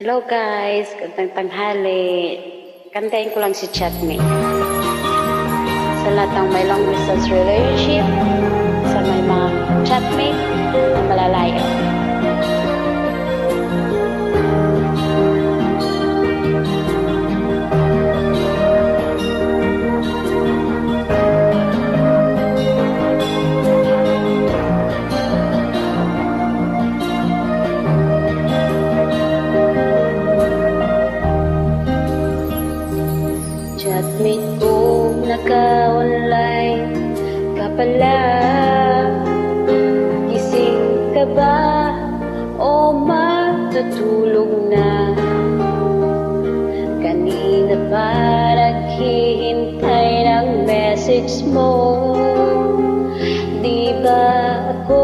Hello guys, gandang tanghali. Kantayin ko lang si Chatmate. Sa lahat ng may long distance relationship, sa may mga chatmate na malalayo. Chatmate ko, naka-online ka pala. Gising ka ba o matutulog na? Kanina pa naghihintay ng message mo. Di ba ako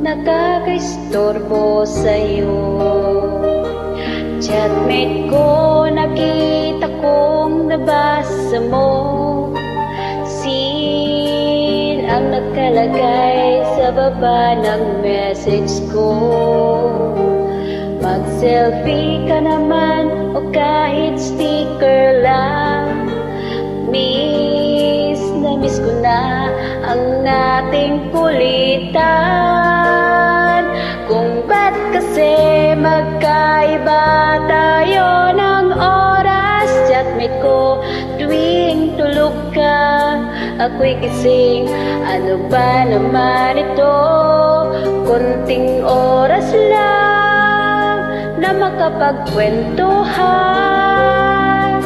nakakaistorbo sa'yo? Chatmate ko, nakita kong nabasa mo. Sin ang nakalagay sa baba ng message ko. Mag-selfie ka naman o kahit sticker lang. Miss na miss ko na ang ating kulitan. Kung ba't kasi magkaiba tayo ng oras? Chatmate ko, tuwing tulog ka, ako'y gising. Ano ba naman ito? Konting oras lang na makapagkwentuhan.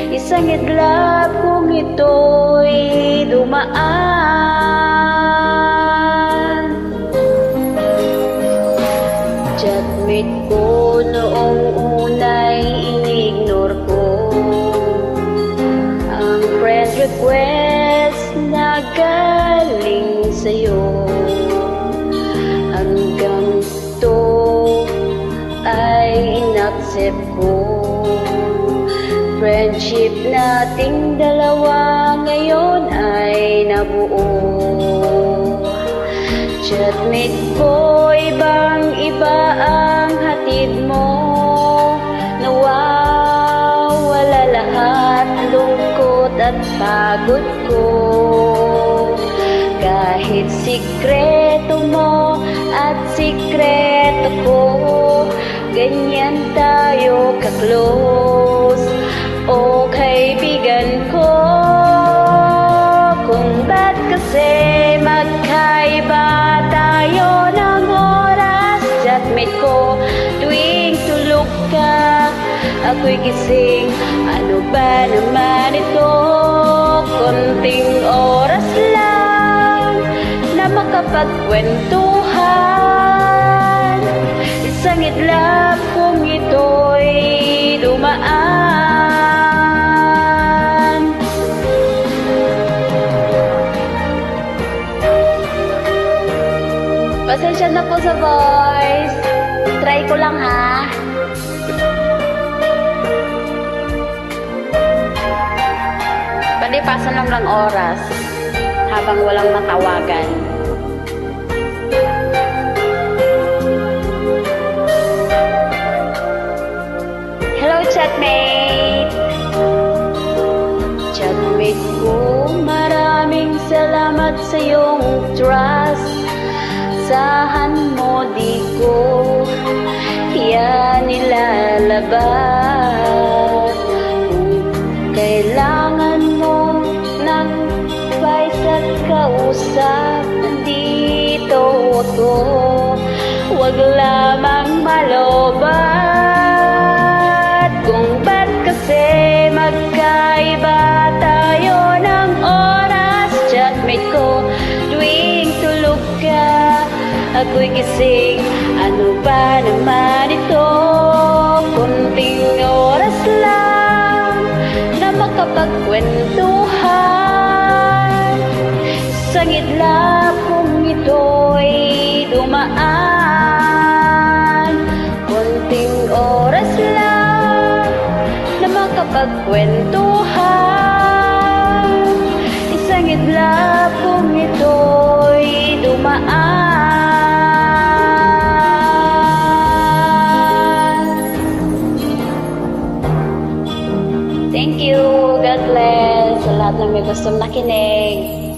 Isang idlap kung ito'y dumaan. Chatmate ko, noong una'y inignore ko ang friend request na galing sa'yo. Hanggang to ay inaccept ko. Friendship nating dalawa ngayon ay nabuo. Chatmate ko, ibang iba ang hatid mo. Nawawala lahat lungkot at pagod ko. Kahit sikreto mo at sikreto ko, ganyan tayo ka-close, o kaibigan ko. Kung ba't kasi magkaiba tayo ng oras? Chatmate ko, tuwing tulog ka, ako'y gising. Ano ba naman ito? Konting oras lang na makapagkwentuhan. Isang idlap kung ito'y dumaan. Pasensya na po sa voice. Try ko lang ha. Palipasan lang oras habang walang matawagan. Hello, Chatmate! Chatmate ko, maraming salamat sa iyong trust. Sahan mo di ko yan nilalabas. Kung kailangan mo ng advice at kausap, nandito ako. Huwag lamang malobat. Kung ba't kasi magkaiba tayo ng oras? Chatmate ko, tuwing tulog ka, ako'y gising. Ano ba naman ito? Konting oras lang na makapagkwentuhan. Isang idlap kung ito'y dumaan. Konting oras lang na makapagkwentuhan. Isang idlap kung ito'y dumaan. bless sa lahat ng may gustong nakinig.